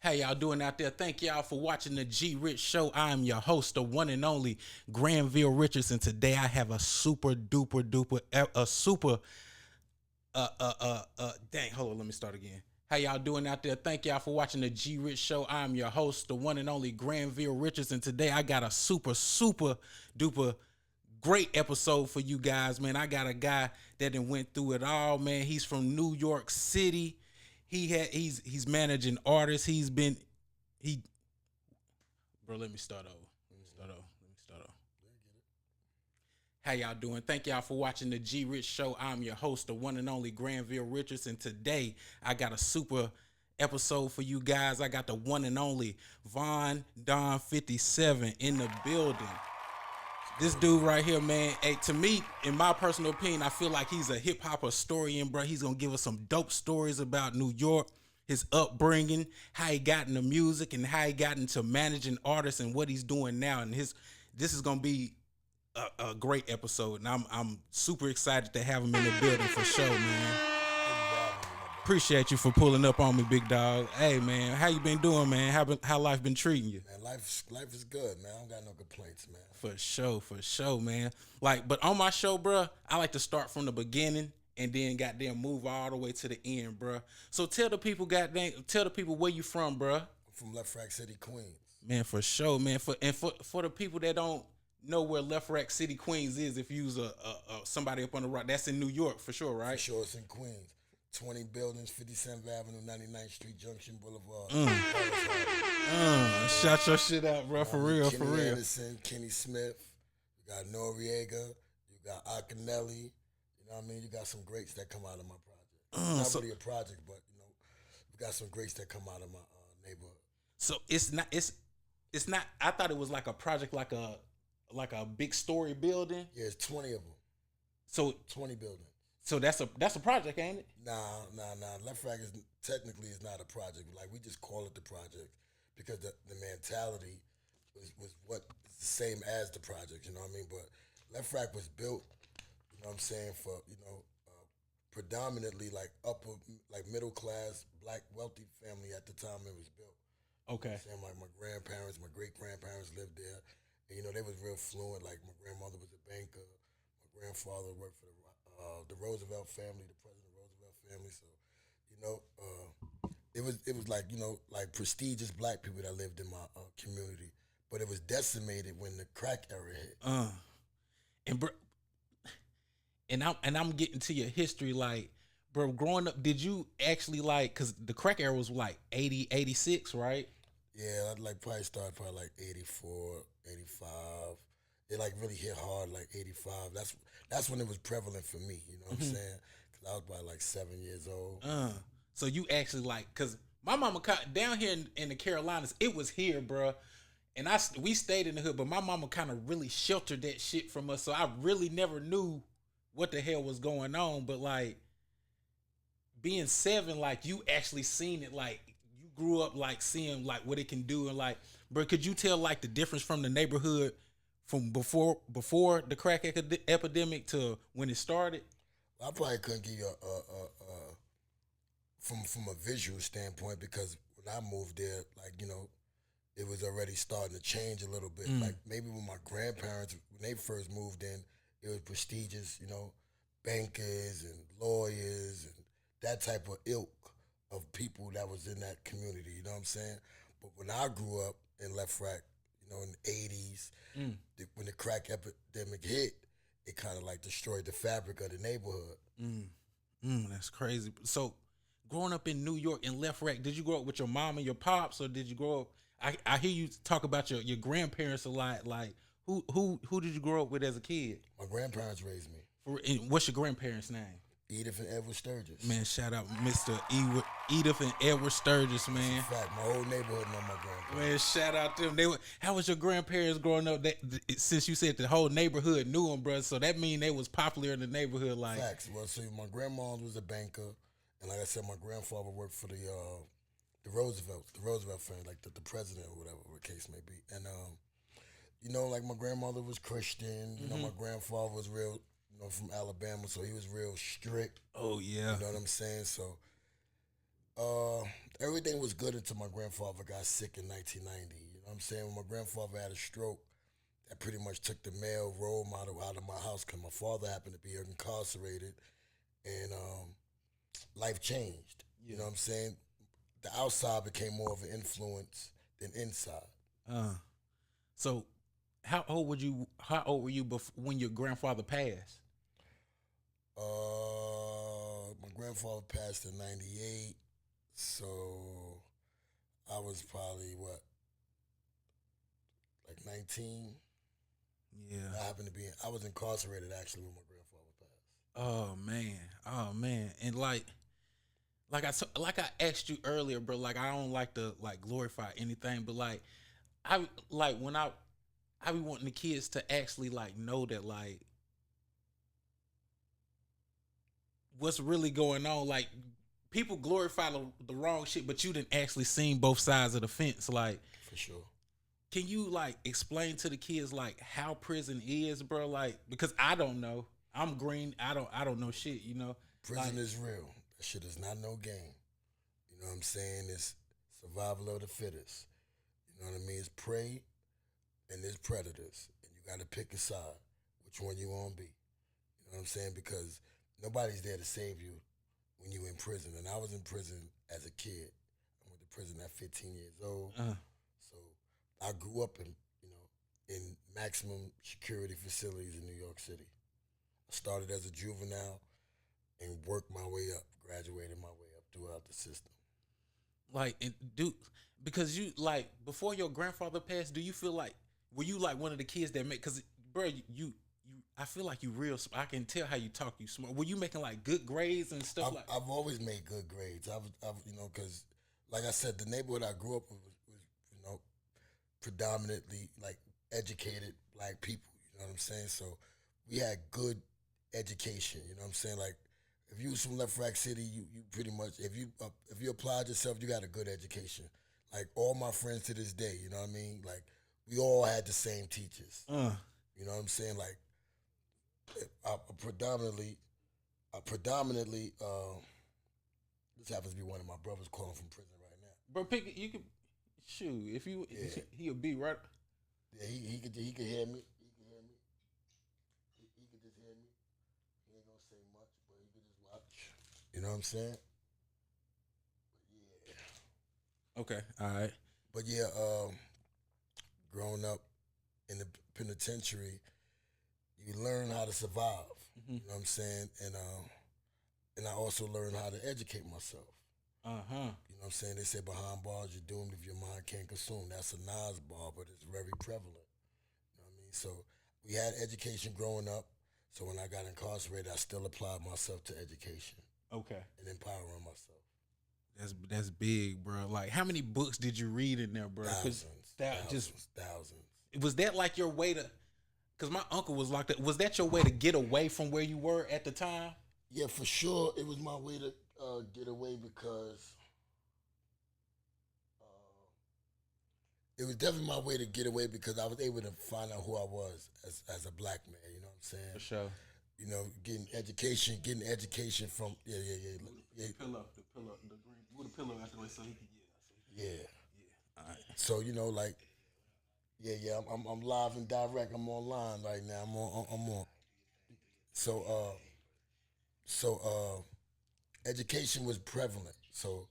How y'all doing out there? Thank y'all for watching the G Rich Show. I'm your host, the one and only Granville Richardson. Today I have a super duper duper a super dang, hold on, let me start again. How y'all doing out there? Thank y'all for watching the G Rich Show. I'm your host, the one and only Granville Richardson. Today I got a super duper great episode for you guys, man. I got a guy that done went through it all, man. He's from New York City. He's managing artists. He bro. Let me start over. Let me start over. How y'all doing? Thank y'all for watching the G Rich Show. I'm your host, the one and only Granville Richardson. Today I got a super episode for you guys. I got the one and only Von Don 57 in the building. This dude right here, man. Hey, to me, in my personal opinion, I feel like he's a hip hop historian, bro. He's gonna give us some dope stories about New York, his upbringing, how he got into music, and how he got into managing artists and what he's doing now. And this is gonna be a great episode, and I'm super excited to have him in the building for sure, man. Appreciate you for pulling up on me, big dog. Hey, man, how you been doing, man? How life been treating you? Man, life is good, man. I don't got no complaints, man. For sure, man. Like, but on my show, bruh, I like to start from the beginning and then goddamn move all the way to the end, bruh. So tell the people, tell the people where you from, bruh. I'm from Left Rack City, Queens. Man, for sure, man. For the people that don't know where Left Rack City, Queens is, if you use a somebody up on the rock, that's in New York for sure, right? For sure, it's in Queens. 20 buildings, 57th Avenue, 99th Street, Junction Boulevard. Shout your shit out, bro. For real, Kenny for real. Anderson, Kenny Smith. You got Noriega. You got Akinelli. You know what I mean? You got some greats that come out of my project. Not really a project, but you know, we got some greats that come out of my neighborhood. So it's not. I thought it was like a project, like a big story building. Yeah, it's 20 of them. So 20 buildings. So that's a project, ain't it? Nah. Left Rack is technically is not a project. Like we just call it the project because the mentality was what is the same as the project. You know what I mean? But Left Rack was built. You know what I'm saying, for predominantly like upper, like middle class, black, wealthy family at the time it was built. Okay. You know what I'm saying, like my grandparents, my great grandparents lived there, and you know they was real fluent. Like my grandmother was a banker, my grandfather worked for the Roosevelt family, the President Roosevelt family. So, you know, it was like like prestigious black people that lived in my community, but it was decimated when the crack era hit. And bro, I'm getting to your history, like, bro, growing up, did you actually like, because the crack era was like 80, 86, right? Yeah, I'd like probably started like 84, 85. It like really hit hard like 85. That's when it was prevalent for me. You know what I'm saying? Because I was probably like 7 years old. So you actually like, because my mama down here in the Carolinas, it was here, bro. And we stayed in the hood, but my mama kind of really sheltered that shit from us. So I really never knew what the hell was going on. But like being 7, like you actually seen it, like you grew up like seeing like what it can do, and like, bro, could you tell like the difference from the neighborhood from before the crack epidemic to when it started? I probably couldn't give you from a visual standpoint because when I moved there, like it was already starting to change a little bit. Like maybe when my grandparents when they first moved in, it was prestigious, bankers and lawyers and that type of ilk of people that was in that community. You know what I'm saying? But when I grew up in Left Rack, in the '80s, when the crack epidemic hit, it kind of like destroyed the fabric of the neighborhood. That's crazy. So, growing up in New York in Left Rack, did you grow up with your mom and your pops, or did you grow up? I hear you talk about your grandparents a lot. Like, who did you grow up with as a kid? My grandparents raised me. And what's your grandparents' name? Edith and Edward Sturgis. Man, shout out Mr. Edith and Edward Sturgis, man. In fact, my whole neighborhood know my grandparents. Man, shout out to them. How was your grandparents growing up? Since you said the whole neighborhood knew them, bro, so that mean they was popular in the neighborhood. Like, facts. Well, see, my grandma was a banker, and like I said, my grandfather worked for the Roosevelt family, like the president or whatever the case may be. And like my grandmother was Christian. My grandfather was real, from Alabama, so he was real strict. oh yeah. You know what I'm saying? So Everything was good until my grandfather got sick in 1990. You know what I'm saying? When my grandfather had a stroke, that pretty much took the male role model out of my house because my father happened to be incarcerated, and life changed. You know what I'm saying? The outside became more of an influence than inside. Uh, so How old were you when your grandfather passed? My grandfather passed in '98, so I was probably what, like 19. Yeah. I happened to be. I was incarcerated actually when my grandfather passed. Oh man, and like I asked you earlier, bro. Like I don't like to like glorify anything, but I like when I be wanting the kids to actually like know that like what's really going on. Like people glorify the wrong shit, but you didn't actually seen both sides of the fence. Like, For sure. can you like explain to the kids like how prison is, bro? Like because I don't know. I'm green. I don't know shit. You know. Prison is real. That shit is not no game. You know what I'm saying? It's survival of the fittest. You know what I mean? It's prey and there's predators, and you got to pick a side. Which one you want to be? You know what I'm saying? Because nobody's there to save you when you in prison. And I was in prison as a kid. I went to prison at 15 years old. Uh, So I grew up in maximum security facilities in New York City. I started as a juvenile and worked my way up, graduated my way up throughout the system. like and do because you like before your grandfather passed. Do you feel like were you like one of the kids that make? Because bro, you I feel like you real. I can tell how you talk. You smart. Were you making like good grades and stuff like? I've always made good grades. Because like I said, the neighborhood I grew up with was predominantly like educated black people. You know what I'm saying? So we had good education. You know what I'm saying? Like if you was from Left Rack City, you pretty much if you applied yourself, you got a good education. Like all my friends to this day, you know what I mean? Like we all had the same teachers. Uh, You know what I'm saying? Like I predominantly, this happens to be one of my brothers calling from prison right now. bro, pick it. You could shoot if you. Yeah. He'll be right. Yeah, he could hear me. He can hear me. He could just hear me. He ain't gonna say much, but he could just watch. You know what I'm saying? Okay. All right. But yeah, growing up in the penitentiary, you learn how to survive. Mm-hmm. You know what I'm saying? And I also learned how to educate myself. Uh huh. You know what I'm saying? They say behind bars you're doomed if your mind can't consume. That's a Nas bar, but it's very prevalent. You know what I mean? So we had education growing up. So when I got incarcerated, I still applied myself to education Okay. and empowering myself. That's big, bro. Like, how many books did you read in there, bro? Thousands, That just thousands. was that like your way to? Because my uncle was like that. Was that your way to get away from where you were at the time? Yeah, for sure. It was my way to get away because it was definitely my way to get away because I was able to find out who I was as a black man. You know what I'm saying? For sure. You know, getting education from yeah. The pillow, the green. Move the pillow out the way so he can Yeah. All right. So you know, like, I'm live and direct. I'm online right now. I'm on. So education was prevalent. So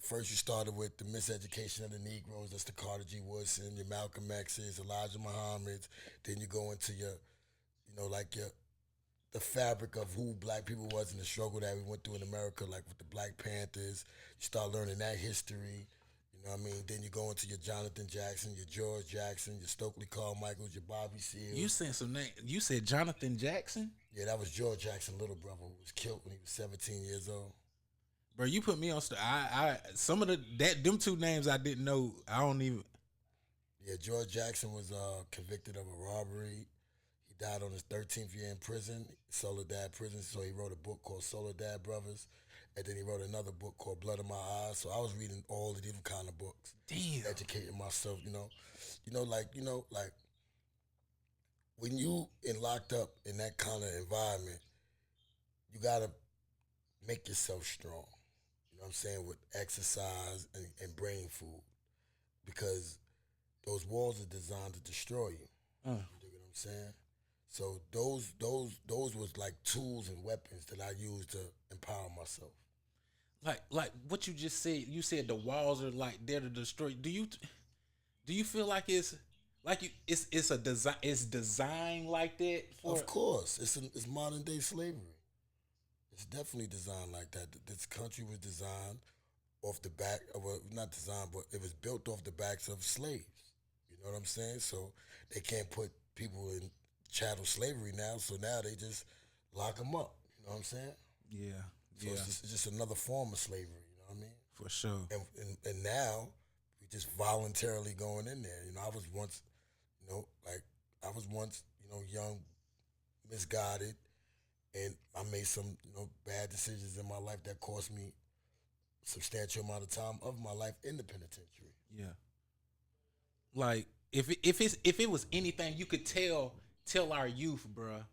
first you started with the miseducation of the Negroes. That's the Carter G. Woodson, your Malcolm X's, Elijah Muhammad's. Then you go into your, the fabric of who black people was in the struggle that we went through in America, like with the Black Panthers. You start learning that history. You know what I mean? Then you go into your Jonathan Jackson, your George Jackson, your Stokely Carmichaels, your Bobby Seale. You said some name. You said Jonathan Jackson, Yeah, that was George Jackson's little brother who was killed when he was 17 years old. bro. You put me on. I some of them two names I didn't know. I don't even. Yeah, George Jackson was convicted of a robbery. He died on his 13th year in prison, Soledad Prison. So he wrote a book called Soledad Brothers, and then he wrote another book called Blood in My Eyes. So I was reading all the different kind of books, Damn. educating myself. Like when you in locked up in that kind of environment, you gotta make yourself strong. You know what I'm saying, with exercise and brain food. Because those walls are designed to destroy you. Uh, You dig what I'm saying? So those was like tools and weapons that I used to empower myself. like what you just said. You said the walls are like there to destroy. Do you feel like it's like it's a design, it's designed like that for? Of course, it's modern day slavery. It's definitely designed like that. This country was designed off the back, well, not designed, but it was built off the backs of slaves. You know what I'm saying? So they can't put people in chattel slavery now. So now they just lock them up. You know what I'm saying? Yeah, So yeah, it's just another form of slavery. You know what I mean? for sure. And now we just voluntarily going in there. You know, I was once, young, misguided, and I made some, bad decisions in my life that cost me a substantial amount of time of my life in the penitentiary. Yeah, like if it was anything you could tell our youth, bruh,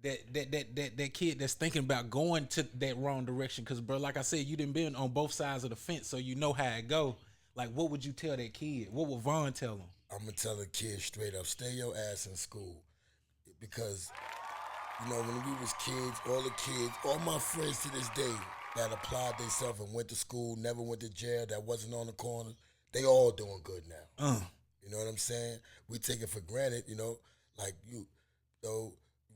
that kid that's thinking about going to that wrong direction, because bro, like I said, you done been on both sides of the fence, so you know how it go. Like, what would you tell that kid? What would Vaughn tell him? I'm gonna tell the kid straight up, stay your ass in school, because when we was kids, all my friends to this day that applied themselves and went to school, never went to jail, that wasn't on the corner, they all doing good now. You know what I'm saying? We take it for granted, like you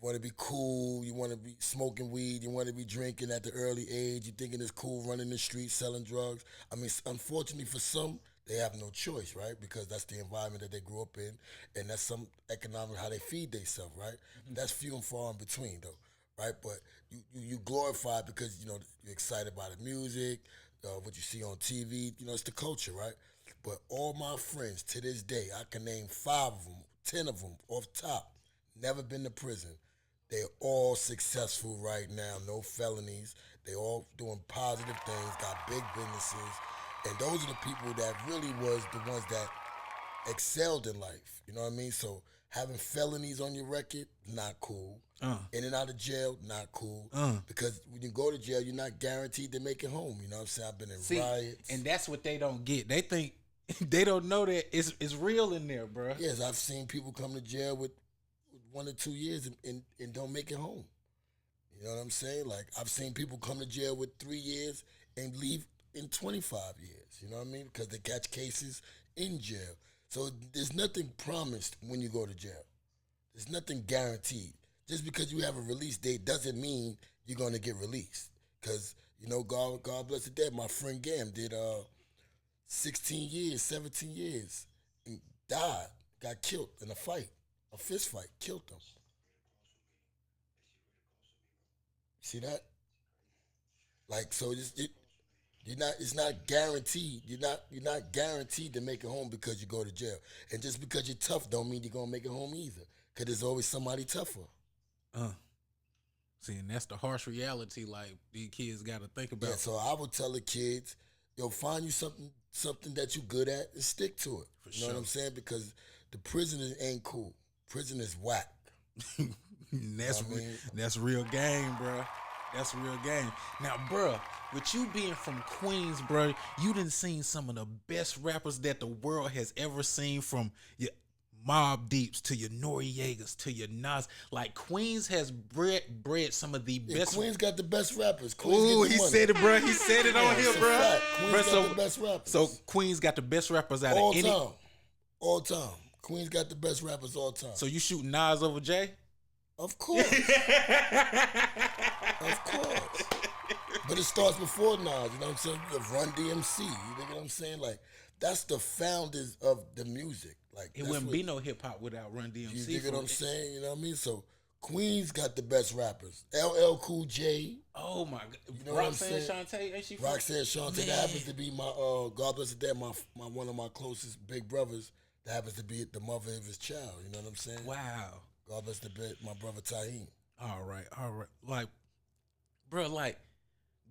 want to be cool, you want to be smoking weed, you want to be drinking at the early age, you thinking it's cool running the streets, selling drugs. I mean, unfortunately for some, they have no choice, right? Because that's the environment that they grew up in, and that's some economic how they feed themselves, right? Mm-hmm. That's few and far in between, though, right? But you glorify it because you're excited by the music, what you see on TV. It's the culture, right? But all my friends to this day, I can name 5 of them, 10 of them off top, never been to prison. They're all successful right now, no felonies. They all doing positive things, got big businesses. And those are the people that really was the ones that excelled in life. You know what I mean? So having felonies on your record, not cool. In and out of jail, not cool. Because when you go to jail, you're not guaranteed to make it home. You know what I'm saying? I've been in riots. And that's what they don't get. They think, they don't know that it's real in there, bro. Yes, I've seen people come to jail with 1 or 2 years and don't make it home. You know what I'm saying? Like, I've seen people come to jail with 3 years and leave in 25 years. You know what I mean? Because they catch cases in jail. So there's nothing promised when you go to jail. There's nothing guaranteed. Just because you have a release date doesn't mean you're going to get released. Because, God bless the dead, my friend Gam did 16 years, 17 years, and died, got killed in a fight, a fist fight, killed him. See that? Like, so it's not guaranteed. You're not guaranteed to make it home because you go to jail. And just because you're tough don't mean you're gonna make it home either. Cause there's always somebody tougher. See, and that's the harsh reality. Like, these kids got to think about. Yeah, so I would tell the kids, find you something that you good at and stick to it. For you know sure. what I'm saying? Because the prison ain't cool. Prison is whack. That's real game, bro. That's real game. Now, bro, with you being from Queens, bro, you done seen some of the best rappers that the world has ever seen, from your Mobb Deeps to your Noriegas to your Nas. Like, Queens has bred some of the best. Queens got the best rappers. Ooh, he said it, bro. He said it on here, bro. Queens got the best rappers. So Queens got the best rappers out all of any. All time. Queens got the best rappers all time. So you shoot Nas over Jay? Of course. Of course. But it starts before Nas, you know what I'm saying? You have Run DMC, you know what I'm saying? Like, that's the founders of the music. Like, it wouldn't be no hip hop without Run DMC. You dig what I'm saying? You know what I mean? So Queens got the best rappers. LL Cool J. Oh my God. You know Roxanne Shante, ain't she? Roxanne Shante, that happens to be my God bless the dead, my one of my closest big brothers. That happens to be the mother of his child. You know what I'm saying? Wow. God bless the dead, my brother Taheem. All right. Like, bro, like,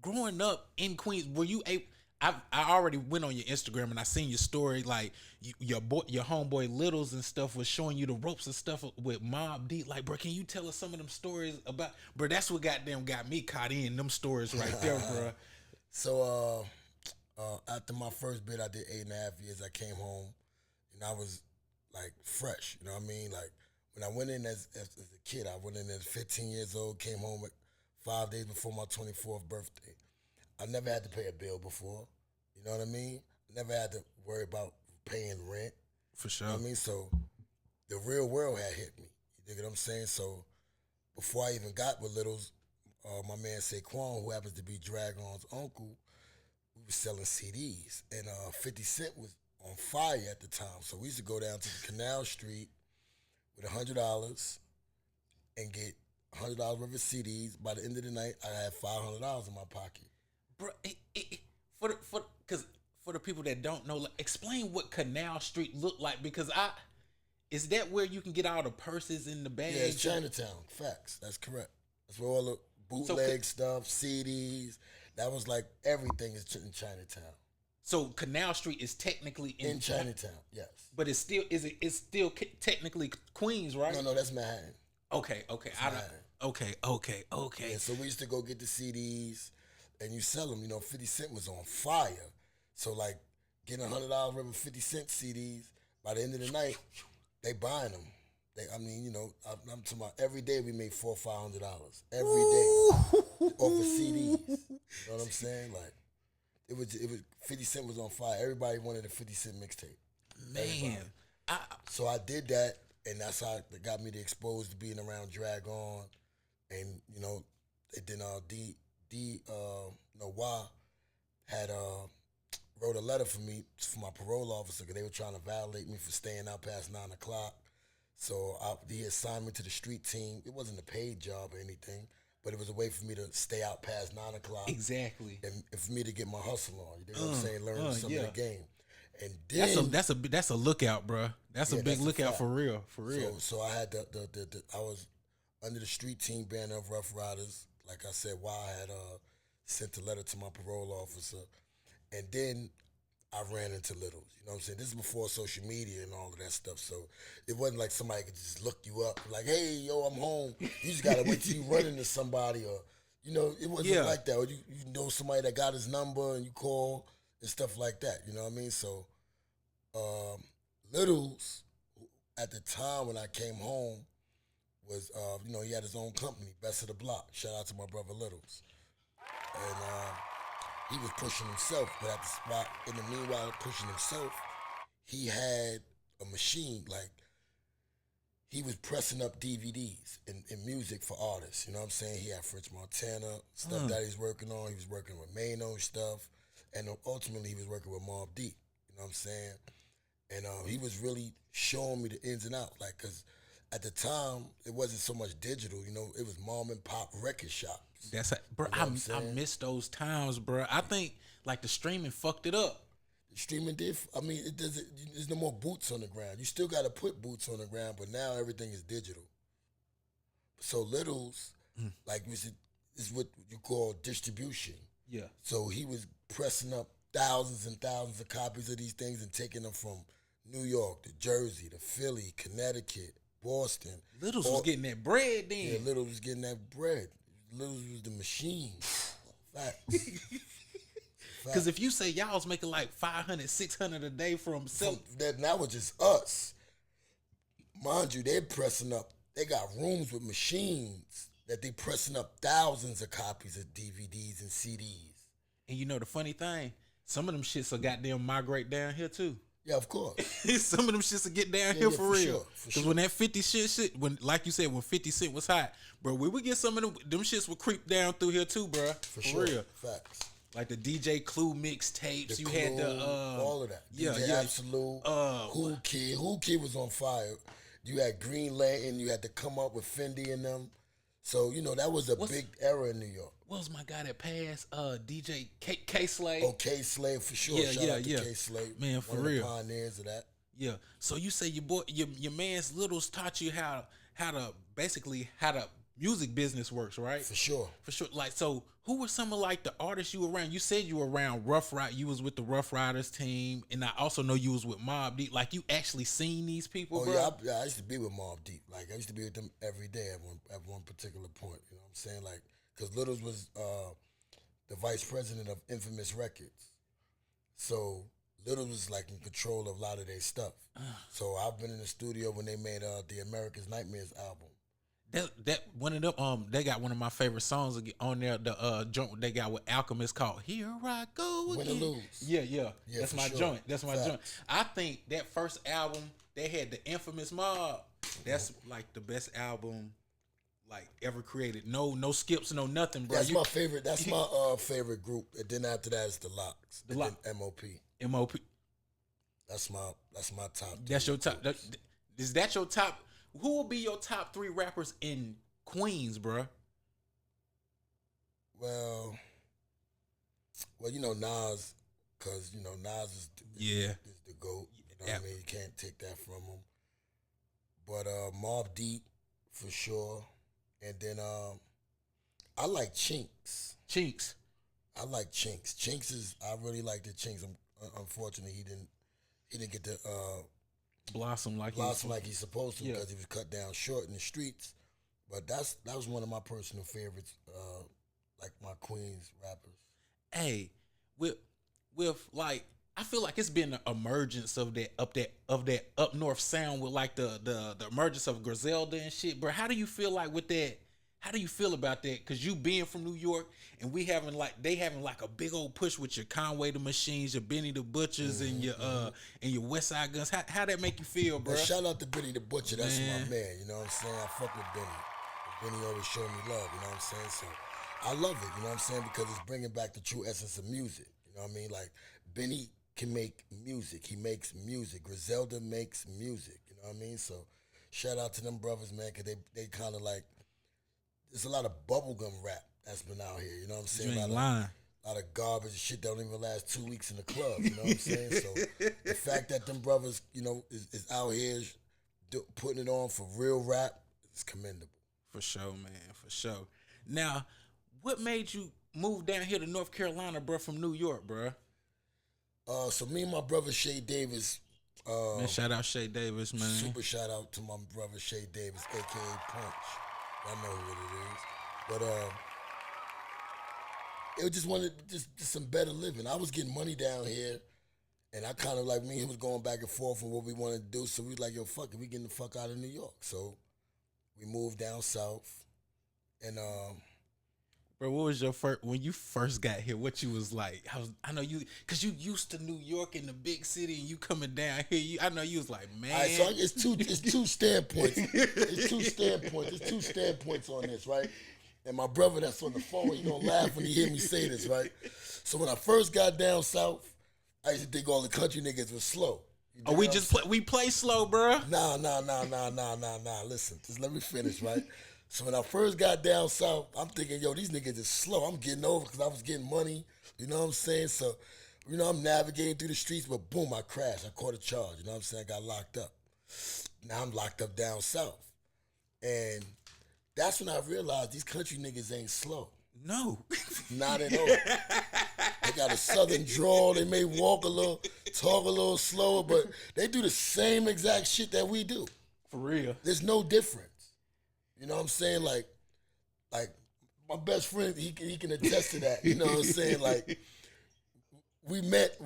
growing up in Queens, were you able? I already went on your Instagram and I seen your story. Like, your homeboy Littles and stuff was showing you the ropes and stuff with Mobb Deep. Like, bro, can you tell us some of them stories about? Bro, that's what goddamn got me caught in them stories right there, bro. So after my first bid, I did 8.5 years. I came home, and I was like fresh. You know what I mean? Like when I went in as a kid, I went in as 15 years old. Came home 5 days before my 24th birthday. I never had to pay a bill before. You know what I mean? Never had to worry about paying rent. For You know sure. what I mean? So the real world had hit me. You dig what I'm saying? So before I even got with Littles, my man Saquon, who happens to be Dragon's uncle, we was selling CDs, and 50 Cent was on fire at the time. So we used to go down to the Canal Street with $100 and get $100 worth of CDs. By the end of the night, I had $500 in my pocket. Bro, for the people that don't know, like, explain what Canal Street looked like, because is that where you can get all the purses and the bags? Yeah, it's Chinatown. Facts. That's correct. That's where all the bootleg stuff, CDs. That was like everything is in Chinatown. So Canal Street is technically in Chinatown, yes. But it's still technically Queens, right? No, that's Manhattan. Okay. Okay. Yeah, so we used to go get the CDs, and you sell them. 50 Cent was on fire. So like getting $100 worth of 50 Cent CDs. By the end of the night, they buying them. I'm talking about every day we made $400 or $500 every day off of CDs. You know what I'm saying? Like it was 50 Cent was on fire. Everybody wanted a 50 Cent mixtape. Man, so I did that, and that's how it got me exposed to being around Dragon, and then Y had wrote a letter for me for my parole officer because they were trying to violate me for staying out past 9 o'clock. So he assigned me to the street team. It wasn't a paid job or anything, but it was a way for me to stay out past 9 o'clock. Exactly. And for me to get my hustle on. You know what I'm saying? Learn some of the game. And then that's a lookout, bro. That's a big lookout for real. So I had I was under the street team banner of Rough Riders. Like I said, I had sent a letter to my parole officer, and then I ran into Littles. You know what I'm saying? This is before social media and all of that stuff. So it wasn't like somebody could just look you up, like, hey, yo, I'm home. You just gotta wait till you run into somebody, or it wasn't like that. Or you know somebody that got his number and you call and stuff like that. You know what I mean? So Littles, at the time when I came home, was he had his own company, Best of the Block. Shout out to my brother Littles, and he was pushing himself, but at the spot, in the meanwhile of pushing himself, he had a machine, like, he was pressing up DVDs and music for artists, you know what I'm saying? He had French Montana, stuff that he's working on, he was working with Mano stuff, and ultimately he was working with Mobb Deep, you know what I'm saying? And he was really showing me the ins and outs, like, because at the time, it wasn't so much digital, it was mom and pop record shops. Bro, I miss those times, bro. I think like the streaming fucked it up. The streaming did. I mean, it doesn't. There's no more boots on the ground. You still got to put boots on the ground, but now everything is digital. So Littles, like we said, is what you call distribution. Yeah. So he was pressing up thousands and thousands of copies of these things and taking them from New York to Jersey to Philly, Connecticut, Boston. Littles was getting that bread then. Yeah, Littles was getting that bread. Littles was the machine. Facts. Because if you say y'all was making like 500, 600 a day from selling. That was just us. Mind you, they're pressing up. They got rooms with machines that they pressing up thousands of copies of DVDs and CDs. And the funny thing, some of them shits will goddamn migrate down here too. Yeah, of course. Some of them shits will get down here for real. Because when that 50 shit, when like you said, when 50 Cent was hot, bro, we would get some of them shits would creep down through here too, bro. For real. Facts. Like the DJ Clue mixtapes. You had all of that. DJ Absolute, Who Kid was on fire. You had Green Lantern, you had to come up with Fendi and them. So, that was a big era in New York. What was my guy that passed? DJ K Slade. Oh, K Slade for sure. Shout out to K Slade. Man, for one real. Of the pioneers of that. Yeah. So you say your man's Littles taught you how to music business works, right? For sure. Like, so who were some of like the artists you were around? You said you were around Rough Riders. You was with the Rough Riders team, and I also know you was with Mobb Deep. Like, you actually seen these people, bro? Yeah, I used to be with Mobb Deep. Like, I used to be with them every day at one particular point. You know what I'm saying? Like, because Littles was the vice president of Infamous Records. So Little was like in control of a lot of their stuff. So I've been in the studio when they made the America's Nightmares album. That one of them they got one of my favorite songs on there. The joint they got with Alchemist called "Here I Go Again." Win or lose. Yeah. That's my sure. joint. That's my Facts. joint. I think that first album they had the Infamous Mob. That's like the best album like ever created. No skips, no nothing, bro. That's my favorite. That's my favorite group. And then after that is the Locks. The and Lock. then MOP. MOP. That's my top. That's your top. Is that your top? Who will be your top 3 rappers in Queens, bro? Well, you know Nas, cause you know Nas is the GOAT. You know what I mean? You can't take that from him. But Mobb Deep for sure, and then I like Chinks. Chinks. I like Chinks. I really like the Chinks. Unfortunately, he didn't get to Blossom like he's supposed to because he was cut down short in the streets. But that was one of my personal favorites, like my Queens rappers. Hey, with like I feel like it's been an emergence of that up north sound with like the emergence of Griselda and shit, bro. How do you feel like with that? How do you feel about that? Cause you being from New York and they having like a big old push with your Conway the Machines, your Benny the Butchers, and your West Side Guns. How that make you feel, bro? Well, shout out to Benny the Butcher. That's my man. You know what I'm saying? I fuck with Benny. Benny always showed me love. You know what I'm saying? So I love it. You know what I'm saying? Because it's bringing back the true essence of music. You know what I mean? Like Benny can make music. He makes music. Griselda makes music. You know what I mean? So shout out to them brothers, man, because they kind of like. There's a lot of bubblegum rap that's been out here, you know what I'm saying? You ain't lying. A lot of garbage and shit that don't even last 2 weeks in the club, you know what I'm saying? So the fact that them brothers, you know, is out here putting it on for real rap is commendable. For sure, man, for sure. Now, what made you move down here to North Carolina, bro, from New York, bro? So me and my brother Shay Davis. Man, shout out Shay Davis, man. Super shout out to my brother Shay Davis, a.k.a. Punch. I know what it is. But it was just wanted just some better living. I was getting money down here, and I kind of like me and him was going back and forth on what we wanted to do. So we was like, yo, fuck it, we getting the fuck out of New York. So we moved down south, and bro, what was your first when you first got here? What you was like? I know you, cause you used to New York in the big city, and you coming down here. I know you was like, man. All right, so it's two standpoints. It's two standpoints on this, right? And my brother that's on the phone, he gonna laugh when he hear me say this, right? So when I first got down south, I used to think all the country niggas was slow. We play slow, bro. Nah. Listen, just let me finish, right? So when I first got down south, I'm thinking, yo, these niggas is slow. I'm getting over because I was getting money. You know what I'm saying? So, you know, I'm navigating through the streets, but boom, I crashed. I caught a charge. You know what I'm saying? I got locked up. Now I'm locked up down south. And that's when I realized these country niggas ain't slow. No. Not at all. They got a southern drawl. They may walk a little, talk a little slower, but they do the same exact shit that we do. For real. There's no difference. You know what I'm saying? Like my best friend, he can attest to that. You know what I'm saying? Like we met,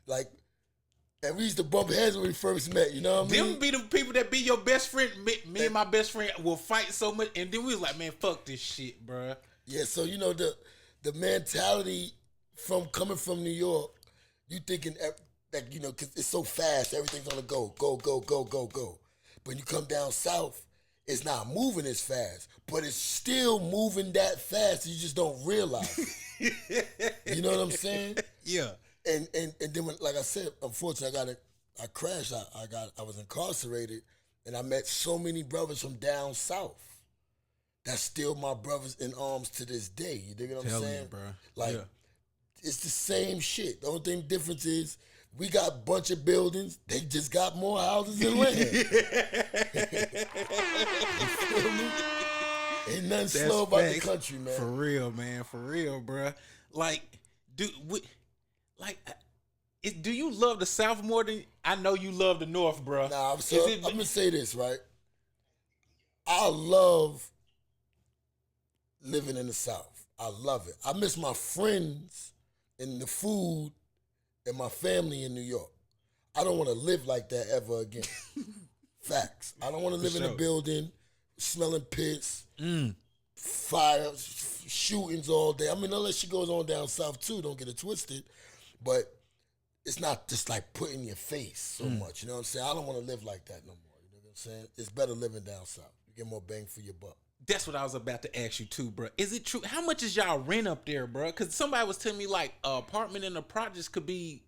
like, and we used to bump heads when we first met. You know what I mean? Them be the people that be your best friend. Me and my best friend will fight so much, and then we was like, man, fuck this shit, bro. Yeah. So you know the mentality from coming from New York, you thinking that, you know, cause it's so fast, everything's on the go. But you come down south, it's not moving as fast, but it's still moving that fast. You just don't realize it. You know what I'm saying? Yeah. And then when, like I said, unfortunately, I crashed. I was incarcerated, and I met so many brothers from down south. That's still my brothers in arms to this day. You dig what I'm saying? You, bro. Like, it's the same shit. The only thing difference is we got a bunch of buildings. They just got more houses and land. You feel me? Ain't nothing slow about the country, man. For real, man. For real, bro. Like, do you love the South more than I know you love the North, bro? Nah, I'm gonna say this, right? I love living in the South. I love it. I miss my friends and the food and my family in New York. I don't want to live like that ever again. Facts. I don't want to live in a sure. building smelling piss, fire, shootings all day. I mean, unless she goes on down south too, don't get it twisted. But it's not just like put in your face so much. You know what I'm saying? I don't want to live like that no more. You know what I'm saying? It's better living down south. You get more bang for your buck. That's what I was about to ask you too, bro. Is it true? How much is y'all rent up there, bro? Because somebody was telling me like an apartment in the projects could be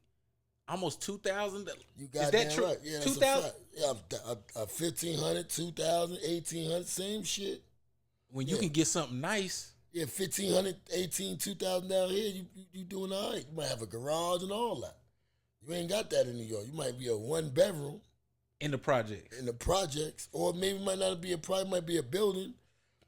almost 2,000. You got Is that true? right. Yeah, that's 2,000. a fact. Yeah, 1,500, 2,000, 1,800, same shit. When you Yeah. can get something nice Yeah, 1,500, 18, 2,000 down here, you doing all right. You might have a garage and all that. You ain't got that in New York. You might be a one bedroom in the projects. in the projects, or maybe it might not be a project, might be a building,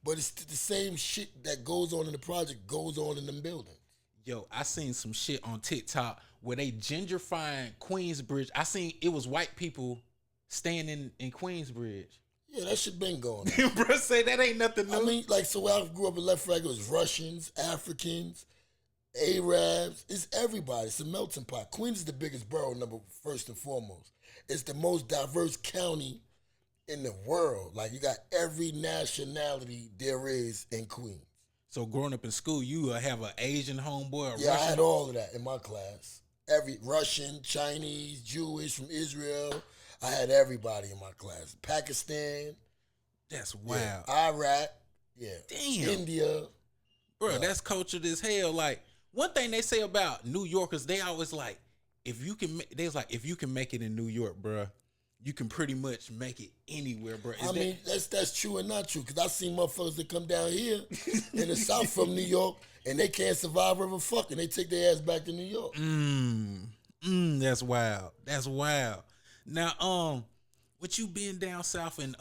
but it's the same shit that goes on in the project goes on in them buildings. Yo, I seen some shit on TikTok where they gentrifying Queensbridge. I seen it was white people staying in Queensbridge. Yeah, that shit been going on. Bro, say that ain't nothing new. I mean, like, so where I grew up in Left Flag, it was Russians, Africans, Arabs. It's everybody. It's a melting pot. Queens is the biggest borough, first and foremost. It's the most diverse county in the world. Like, you got every nationality there is in Queens. So growing up in school, you have an Asian homeboy, a Yeah, I Russian. had all of that in my class. Every Russian, Chinese, Jewish, from Israel. I had everybody in my class. Pakistan, That's wild. yeah, Iraq, yeah, Damn. India. Bro, that's cultured as hell. Like, one thing they say about New Yorkers, they always like, if you can make it in New York, bro, you can pretty much make it anywhere, bro. I mean, that's true and not true. Because I seen motherfuckers that come down here in the South from New York and they can't survive ever fucking. They take their ass back to New York. That's wild. That's wild. Now, with you being down south and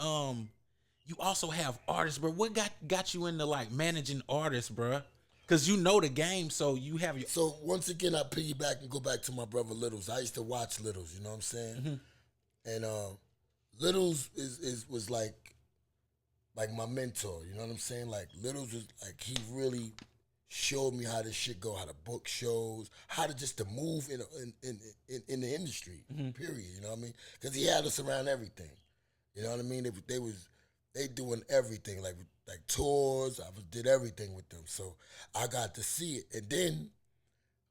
you also have artists, bro. What got you into like managing artists, bro? Cause you know the game, so you have your. So once again, I piggyback and go back to my brother Littles. I used to watch Littles, you know what I'm saying? And Littles was like my mentor, you know what I'm saying? Like Littles was like, he really showed me how this shit go, how to book shows, how to move in the industry, period, you know what I mean? Because he had us around everything, you know what I mean? They doing everything, like tours, did everything with them, so I got to see it. And then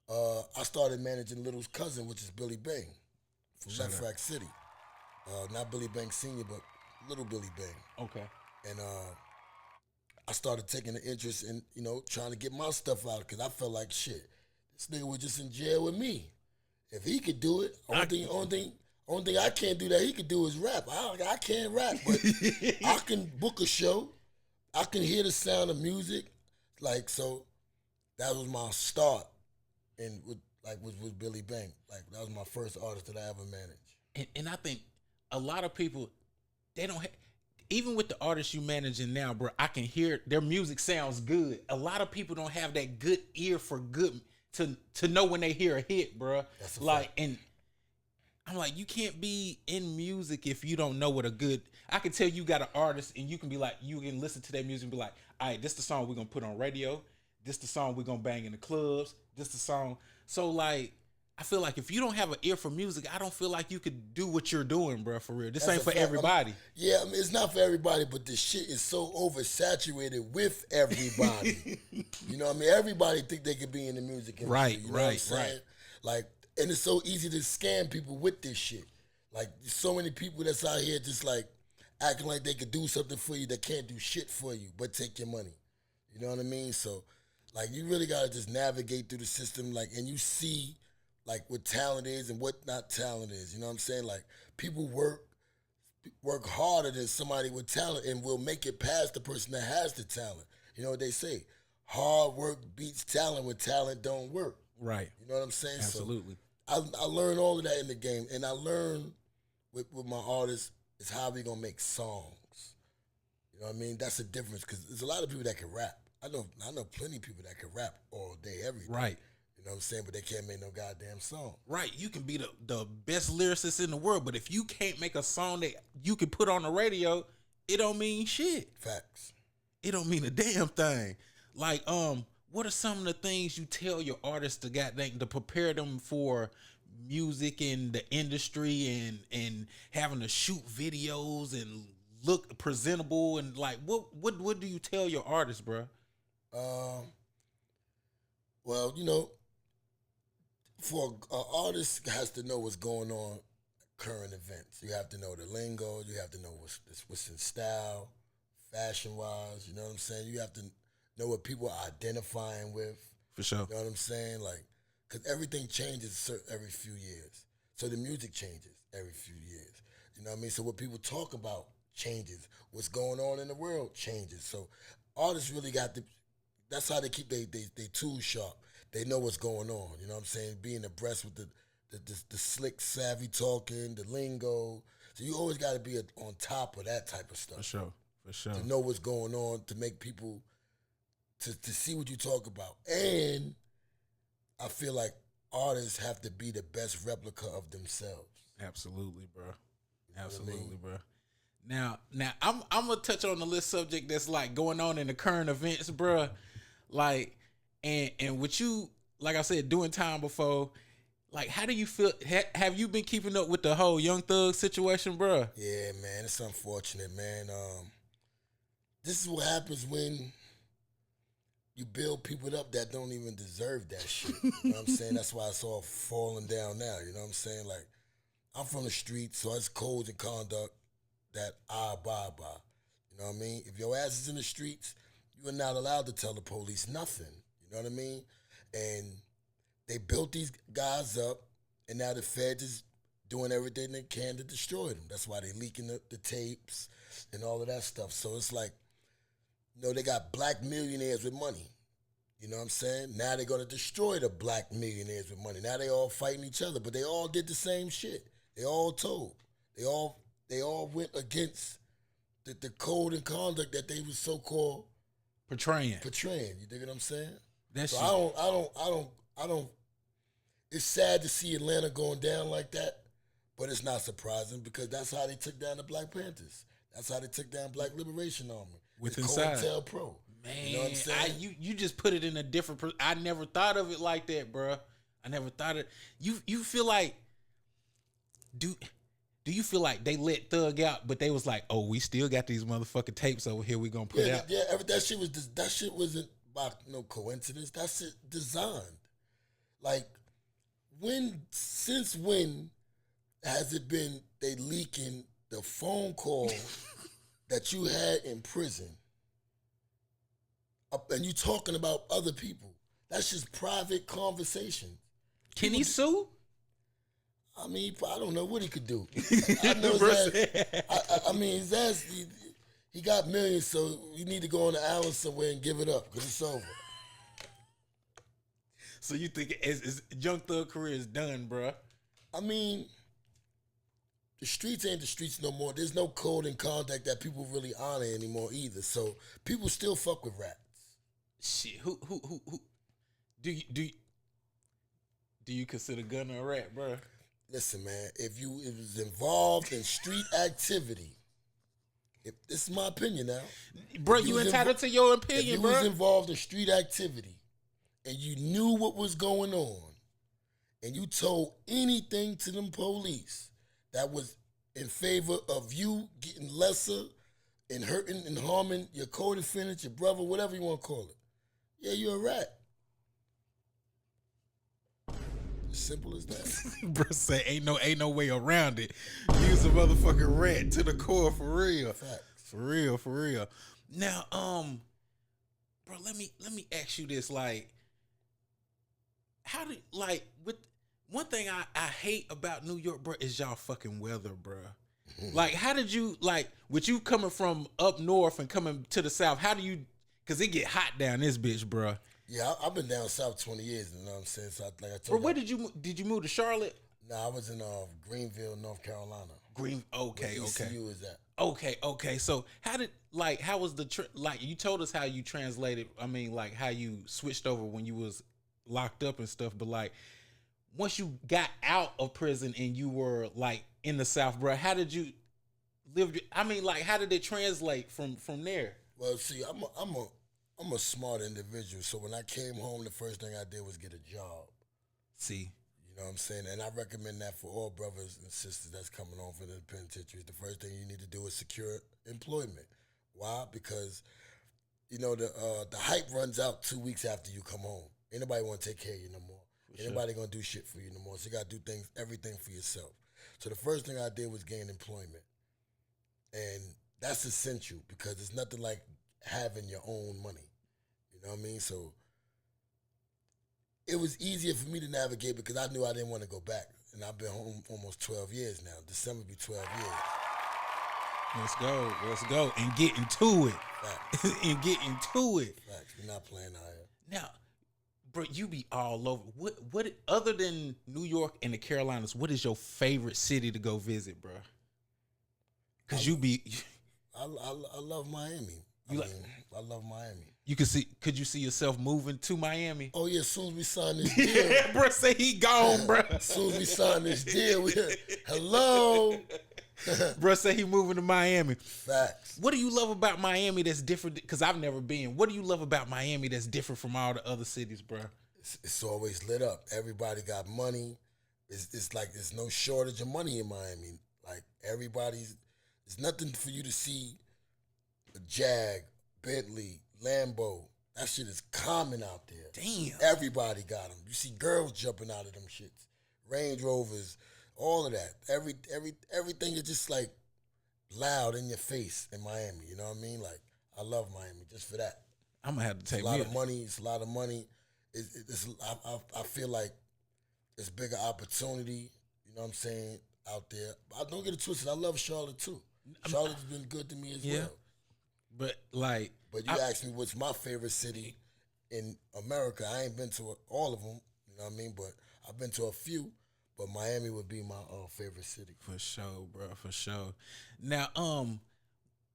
I started managing Little's cousin, which is Billy Bang from Left Rack City. Not Billy Bang Sr., but Little Billy Bang. Okay. And I started taking an interest in, you know, trying to get my stuff out because I felt like, shit, this nigga was just in jail with me. If he could do it, only thing I can't do that he could do is rap. I can't rap, but I can book a show. I can hear the sound of music. Like, so that was my start with Billy Bang. Like, that was my first artist that I ever managed. And I think a lot of people, they don't even with the artists you managing now, bro, I can hear their music sounds good. A lot of people don't have that good ear for good to know when they hear a hit, bro. That's a like, fact. and I'm like, you can't be in music if you don't know what a good. I can tell you got an artist and you can be like, you can listen to that music and be like, all right, this the song we're gonna put on radio. This the song we're gonna bang in the clubs. This the song. So like, I feel like if you don't have an ear for music, I don't feel like you could do what you're doing, bro. For real, this That's ain't a for fact. everybody. Yeah, I mean, it's not for everybody, but the shit is so oversaturated with everybody. You know what I mean? Everybody think they could be in the music industry. Right, you know what I'm right, saying? right. Like, and it's so easy to scam people with this shit. Like, there's so many people that's out here just like acting like they could do something for you that can't do shit for you, but take your money. You know what I mean? So, like, you really gotta just navigate through the system, like, and you see, like, what talent is and what not talent is. You know what I'm saying? Like, people work harder than somebody with talent and will make it past the person that has the talent. You know what they say? Hard work beats talent when talent don't work. Right. You know what I'm saying? Absolutely. So I learned all of that in the game, and I learned with my artists is how we gonna make songs. You know what I mean? That's the difference because there's a lot of people that can rap. I know plenty of people that can rap all day, every day. Right. You know what I'm saying? But they can't make no goddamn song. Right. You can be the best lyricist in the world, but if you can't make a song that you can put on the radio, it don't mean shit. Facts. It don't mean a damn thing. Like, what are some of the things you tell your artists to goddamn to prepare them for music in the industry and having to shoot videos and look presentable and like what do you tell your artists, bro? Um, well, you know, for an artist has to know what's going on, current events. You have to know the lingo. You have to know what's in style, fashion wise. You know what I'm saying? You have to know what people are identifying with. For sure. You know what I'm saying? Like, because everything changes every few years. So the music changes every few years. You know what I mean? So what people talk about changes. What's going on in the world changes. So artists really got to, that's how they keep they tools sharp. They know what's going on. You know what I'm saying? Being abreast with the slick, savvy talking, the lingo. So you always got to be on top of that type of stuff. For sure. For sure. To know what's going on, to make people, to see what you talk about. And I feel like artists have to be the best replica of themselves. Absolutely, bro. Absolutely, I mean? bro. Now I'm gonna touch on the list subject that's like going on in the current events, bro. Like, and with you, like I said, doing time before, like, how do you feel? Have you been keeping up with the whole Young Thug situation, bro? Yeah, man, it's unfortunate, man. This is what happens when you build people up that don't even deserve that shit. You know what I'm saying? That's why it's all falling down now. You know what I'm saying? Like, I'm from the streets, so it's codes and conduct that I abide by. You know what I mean? If your ass is in the streets, you are not allowed to tell the police nothing. You know what I mean? And they built these guys up, and now the feds is doing everything they can to destroy them. That's why they leaking the tapes and all of that stuff. So it's like, you know, they got black millionaires with money. You know what I'm saying? Now they're going to destroy the black millionaires with money. Now they all fighting each other, but they all did the same shit. They all told. They all went against the code and conduct that they was so-called Portraying. You dig what I'm saying? That's So I don't. It's sad to see Atlanta going down like that, but it's not surprising because that's how they took down the Black Panthers. That's how they took down Black Liberation Army. With It's Inside. COINTELPRO. Man, You know what I'm saying? you just put it in a different. I never thought of it like that, bro. I never thought it. You feel like do you feel like they let Thug out, but they was like, oh, we still got these motherfucking tapes over here. We gonna put out. Yeah, that shit wasn't by no coincidence. That shit designed. Like, since when has it been they leaking the phone call that you had in prison? And you talking about other people. That's just private conversation. Can he sue? I mean, I don't know what he could do. I know I mean, he got millions, so you need to go on the island somewhere and give it up because it's over. So you think his Young Thug career is done, bro? I mean, the streets ain't the streets no more. There's no code and conduct that people really honor anymore either. So people still fuck with rap. Shit, who do you consider Gunna a rat, bro? Listen, man, if you was involved in street activity, if this is my opinion now, Bro, you entitled to your opinion, if you bro. was involved in street activity and you knew what was going on and you told anything to them police that was in favor of you getting lesser and hurting and harming your co-defendant, your brother, whatever you want to call it, yeah, you're a rat. Simple as that. Bro say ain't no way around it. Use a motherfucking rat to the core for real. Facts. For real. Now, bro, let me ask you this. Like, how did with one thing I hate about New York, bro, is y'all fucking weather, bro. Like, how did you with you coming from up north and coming to the south? How do you? Cause it get hot down this bitch, bro. Yeah, I've been down south 20 years, you know what I'm saying? So like I told Bro, you. where did you move to Charlotte? Nah, I was in Greenville, North Carolina. Okay. Where ECU is at. Okay. So how was the you told us how you translated? I mean, like how you switched over when you was locked up and stuff. But like once you got out of prison and you were like in the South, bro, how did you live? I mean, like how did it translate from there? Well, see, I'm a I'm a smart individual, so when I came home, the first thing I did was get a job. See, You know what I'm saying? And I recommend that for all brothers and sisters that's coming home from the penitentiaries. The first thing you need to do is secure employment. Why? Because the hype runs out 2 weeks after you come home. Ain't nobody want to take care of you no more. Ain't nobody gonna do shit for you no more. So you gotta do everything for yourself. So the first thing I did was gain employment, and that's essential because it's nothing like having your own money. You know what I mean? So it was easier for me to navigate because I knew I didn't want to go back, and I've been home almost 12 years now. December be 12 years. let's go, and get into it, Facts. and get into it. Facts. We're not playing out here. Now, bro, you be all over. What other than New York and the Carolinas? What is your favorite city to go visit, bro? Cause you be, I love Miami. I love Miami. Could you see yourself moving to Miami? Oh yeah, as soon as we sign this deal, Yeah, bro, say he gone, bro. as soon as we sign this deal, hello. Bro, say he moving to Miami. Facts. What do you love about Miami that's different? Because I've never been. What do you love about Miami that's different from all the other cities, bro? It's always lit up. Everybody got money. It's like there's no shortage of money in Miami. Like there's nothing for you to see. A Jag, Bentley, Lambo. That shit is common out there. Damn. Everybody got them. You see girls jumping out of them shits. Range Rovers, all of that. Everything is just like loud in your face in Miami. You know what I mean? Like I love Miami just for that. I'm gonna have to take It's a lot of money. It's a lot of money. I feel like it's bigger opportunity. You know what I'm saying out there. I don't get it twisted. I love Charlotte too. Charlotte's been good to me as well. But like, But you asked me what's my favorite city in America. I ain't been to all of them. You know what I mean? But I've been to a few. But Miami would be my favorite city. For sure, bro. For sure. Now,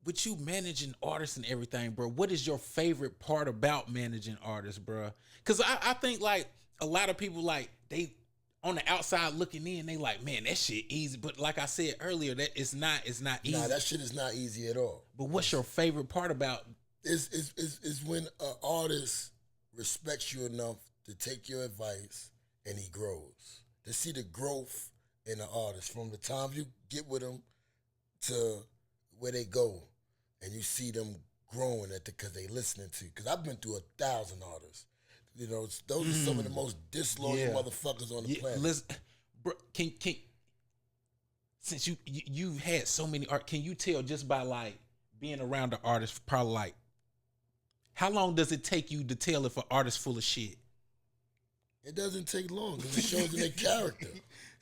with you managing artists and everything, bro, what is your favorite part about managing artists, bro? Because I think like a lot of people like they on the outside looking in, they like, man, that shit easy. But like I said earlier, that it's not easy. Nah, that shit is not easy at all. But what's your favorite part about? Is when an artist respects you enough to take your advice and he grows. To see the growth in the artist from the time you get with them to where they go, and you see them growing because they listening to you. Because I've been through 1,000 artists. You know, those are some of the most disloyal motherfuckers on the planet. Listen, bro, can since you've had so many art, can you tell just by like being around the artist, probably like how long does it take you to tell if an artist full of shit? It doesn't take long because it shows in their character.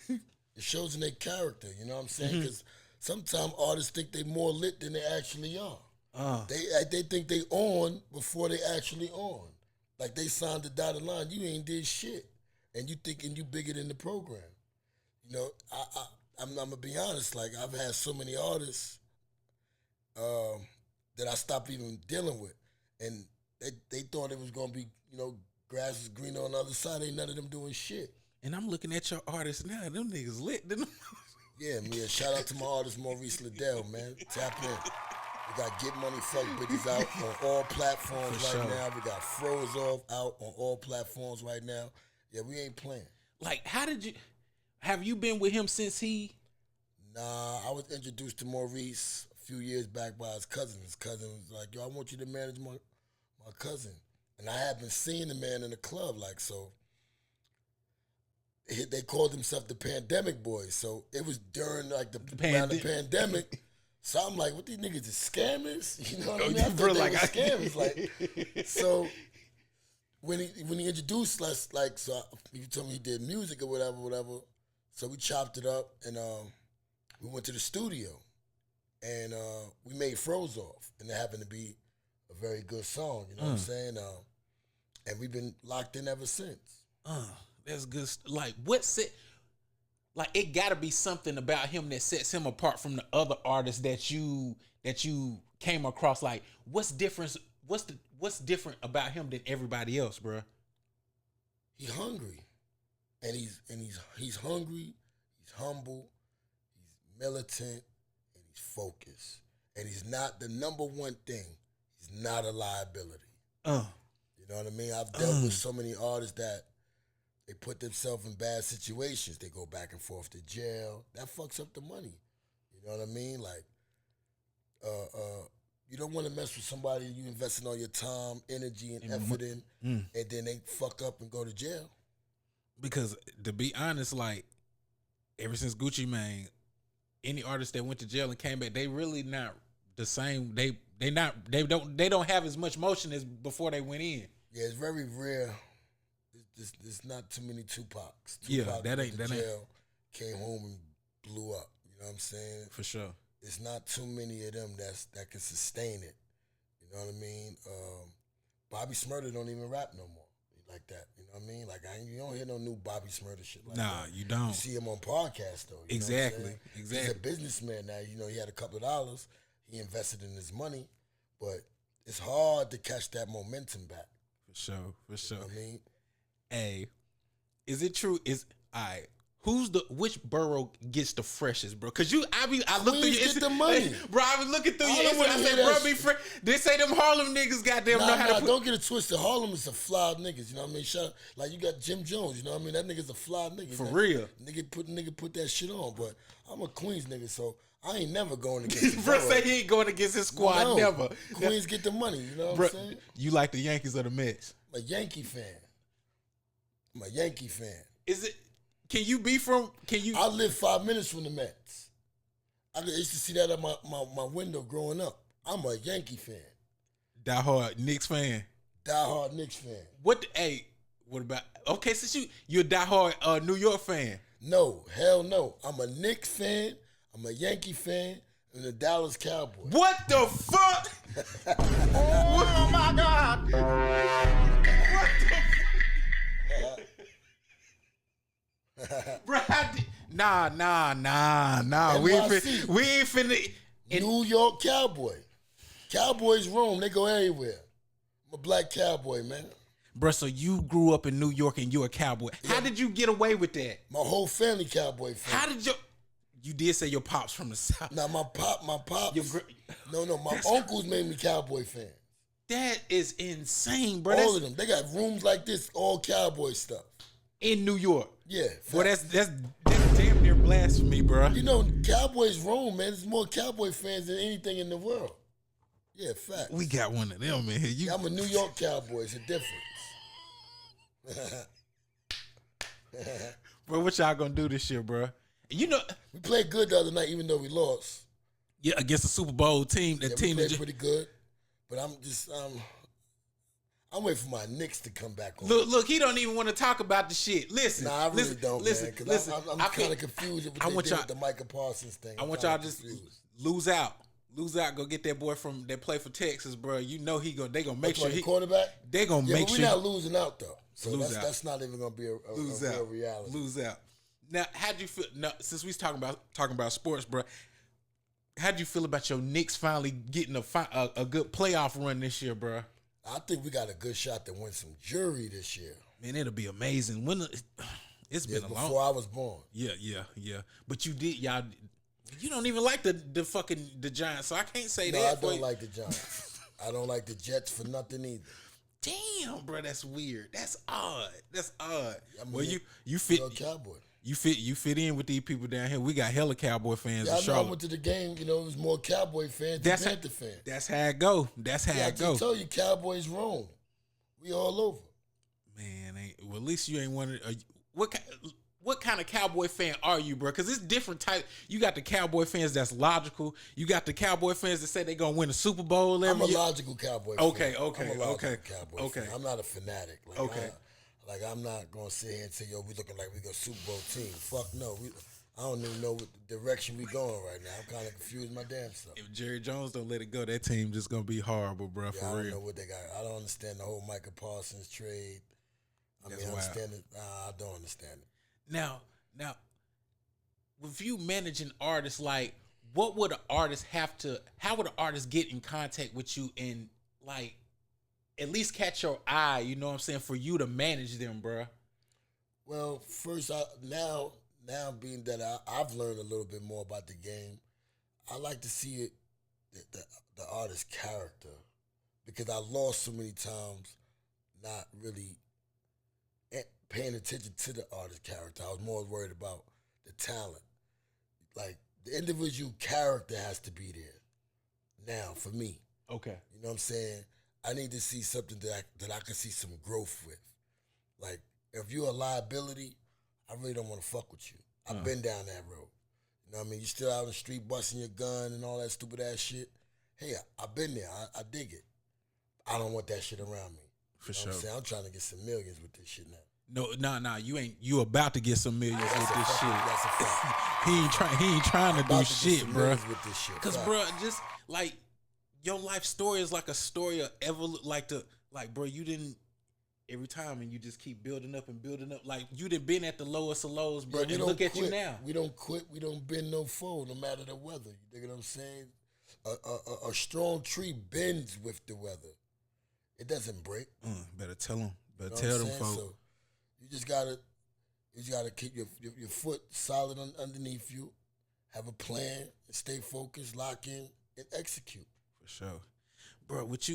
It shows in their character. You know what I'm saying? Because sometimes artists think they more lit than they actually are. They think they on before they actually on. Like they signed the dotted line, you ain't did shit, and you thinking you bigger than the program. You know, I'm gonna be honest. Like I've had so many artists that I stopped even dealing with, and they thought it was gonna be, grass is greener on the other side. Ain't none of them doing shit. And I'm looking at your artists now. Them niggas lit. Yeah, man. Shout out to my artist Maurice Liddell, man. Tap in. We got Get Money Fuck Bitches out on all platforms now. We got Froze Off out on all platforms right now. Yeah, we ain't playing. Like, have you been with him since he? Nah, I was introduced to Maurice a few years back by his cousin. His cousin was like, yo, I want you to manage my cousin. And I had been seeing the man in the club, like, so. They called themselves the Pandemic Boys. So it was during, like, around the pandemic. So I'm like, what, these niggas is scammers? You know what I mean? I thought they were scammers. Like, so when he introduced us, like, so he told me he did music or whatever. So we chopped it up and we went to the studio and we made Froze Off, and it happened to be a very good song. You know what I'm saying? And we've been locked in ever since. That's good. Like, what's it? Like, it got to be something about him that sets him apart from the other artists that you came across. Like, what's different? What's different about him than everybody else, bro? He's hungry, and he's hungry. He's humble. He's militant, and he's focused. And he's not the number one thing. He's not a liability. Uh, You know what I mean? I've dealt with so many artists that they put themselves in bad situations. They go back and forth to jail. That fucks up the money. You know what I mean? Like, you don't want to mess with somebody you investing all your time, energy, and effort in, and then they fuck up and go to jail. because to be honest, like ever since Gucci Mane, any artist that went to jail and came back, they really not the same. They don't have as much motion as before they went in. Yeah, it's very rare. There's not too many Tupacs. Yeah, Tupac that went ain't- to that ain't- jail, came home and blew up. You know what I'm saying? For sure. It's not too many of them that can sustain it. You know what I mean? Bobby Smurda don't even rap no more like that. You know what I mean? Like you don't hear no new Bobby Smurda shit like that. Nah, you don't. You see him on podcasts though. You Exactly, know what I'm saying? exactly. He's a businessman now. You know, he had a couple of dollars. He invested in his money, but it's hard to catch that momentum back. For sure. For sure. You know what I mean? Hey, is it true? Which borough gets the freshest, bro? Cause I look through Queens your get the money. bro. I was looking through I your don't Instagram. wanna I hear said, that bro, be shit. fresh. They say them Harlem niggas goddamn know how to put. Don't get it twisted. Harlem is a fly niggas. You know what I mean? Like you got Jim Jones. You know what I mean? That nigga's a fly nigga. For real. Nigga put that shit on. But I'm a Queens nigga, so I ain't never going against the Bro borough. say he ain't going against his squad. No. Never. Queens get the money. You know what Bro, I'm saying? you like the Yankees or the Mets? I'm a Yankee fan. I'm a Yankee fan. Is it? Can you be from? Can you? I live 5 minutes from the Mets. I used to see that at my window growing up. I'm a Yankee fan. Die hard Knicks fan. Die-hard Knicks fan. What about? Okay, since you're a die hard New York fan. No, hell no. I'm a Knicks fan. I'm a Yankee fan. And a Dallas Cowboy. What the fuck? Oh my God! What the? Bro, nah. We ain't finna. New York Cowboy. Cowboys roam. They go everywhere. I'm a black cowboy, man. Bro, so you grew up in New York and you're a cowboy. Yeah. How did you get away with that? My whole family cowboy fan. How did you did say your pops from the South. Now my pops. My uncles made me cowboy fan. That is insane, bro. All of them. They got rooms like this, all cowboy stuff. In New York. Yeah. Boy, that's damn near blasphemy, bro. You know, Cowboys roam, man. There's more cowboy fans than anything in the world. Yeah, fact. We got one of them in here. I'm a New York Cowboy. It's a difference. Bro, what y'all gonna do this year, bro? You know, we played good the other night, even though we lost. Yeah, against the Super Bowl team. We played pretty good, but I'm waiting for my Knicks to come back on. Look, he don't even want to talk about the shit. Listen, nah, I really don't, man. Because I'm kind of confused with what they did with the Micah Parsons thing. I want y'all just lose out. Go get that boy that play for Texas, bro. You know they gonna make sure he quarterback. They gonna make but sure we're not losing out though. So that's not even gonna be a real reality. Lose out. Now, how'd you feel? Now, since we talking about sports, bro, how'd you feel about your Knicks finally getting a good playoff run this year, bro? I think we got a good shot to win some jury this year. Man, it'll be amazing. It's been a long. Before I was born. Yeah. But y'all. You don't even like the Giants, so I can't say that. No, I don't like the Giants. I don't like the Jets for nothing either. Damn, bro, that's weird. That's odd. Well, you fit. Cowboy. You fit in with these people down here. We got hella Cowboy fans in Charlotte. I know I went to the game. You know, it was more Cowboy fans than Panther fans. That's how it go. I just told you, Cowboys roam. We all over. Man, well, at least you ain't one of what kind of Cowboy fan are you, bro? Because it's different type. You got the Cowboy fans that's logical. You got the Cowboy fans that say they're gonna win a Super Bowl every year. I'm a logical Cowboy fan. Okay. Cowboy fan. I'm not a fanatic. I'm not gonna sit here and say, yo, we looking like we got a Super Bowl team. Fuck no. I don't even know what direction we going right now. I'm kind of confused my damn self. If Jerry Jones don't let it go, that team just gonna be horrible, bro. For real. I don't know what they got. I don't understand the whole Micah Parsons trade. I understand it. I don't understand it. Now, with you managing artists, like, what would an artist how would an artist get in contact with you and, like, at least catch your eye, you know what I'm saying, for you to manage them, bruh? Well, first, now being that I've learned a little bit more about the game, I like to see it, the artist's character because I lost so many times not really paying attention to the artist character. I was more worried about the talent. Like the individual character has to be there. Now for me, Okay. you know what I'm saying? I need to see something that I can see some growth with. Like if you're a liability, I really don't want to fuck with you. I've been down that road. You know what I mean? You still out on the street busting your gun and all that stupid ass shit. Hey, I've been there. I dig it. I don't want that shit around me. For You know sure. what I'm saying? I'm trying to get some millions with this shit now. No, you ain't. You about to get some millions with this That's shit. a fact. He ain't trying to do About to get shit, some bro. millions with this shit. Cause, Fact. bro, just like your life story is like a story of bro. You didn't every time, and you just keep building up and building up. Like you done been at the lowest of lows, bro. Yeah, we and don't look at quit. you now. We don't quit. We don't bend no foe, no matter the weather. You dig what I'm saying? A strong tree bends with the weather. It doesn't break. Better tell them. Better You know tell what I'm them, saying? folks. So you just gotta keep your foot solid underneath you. Have a plan, and stay focused, lock in, and execute. For sure, bro. With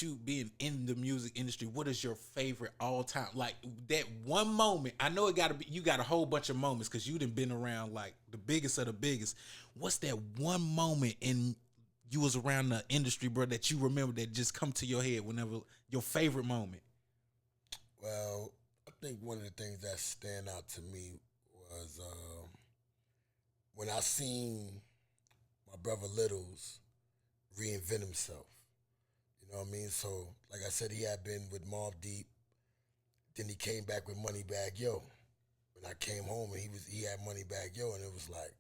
you being in the music industry, what is your favorite all time? Like that one moment. I know it gotta be. You got a whole bunch of moments because you done been around like the biggest of the biggest. What's that one moment in you was around the industry, bro, that you remember that just come to your head whenever your favorite moment? Well, I think one of the things that stand out to me was when I seen my brother Littles reinvent himself. You know what I mean? So, like I said, he had been with Mobb Deep. Then he came back with Moneybagg Yo. When I came home and he had Moneybagg Yo, and it was like,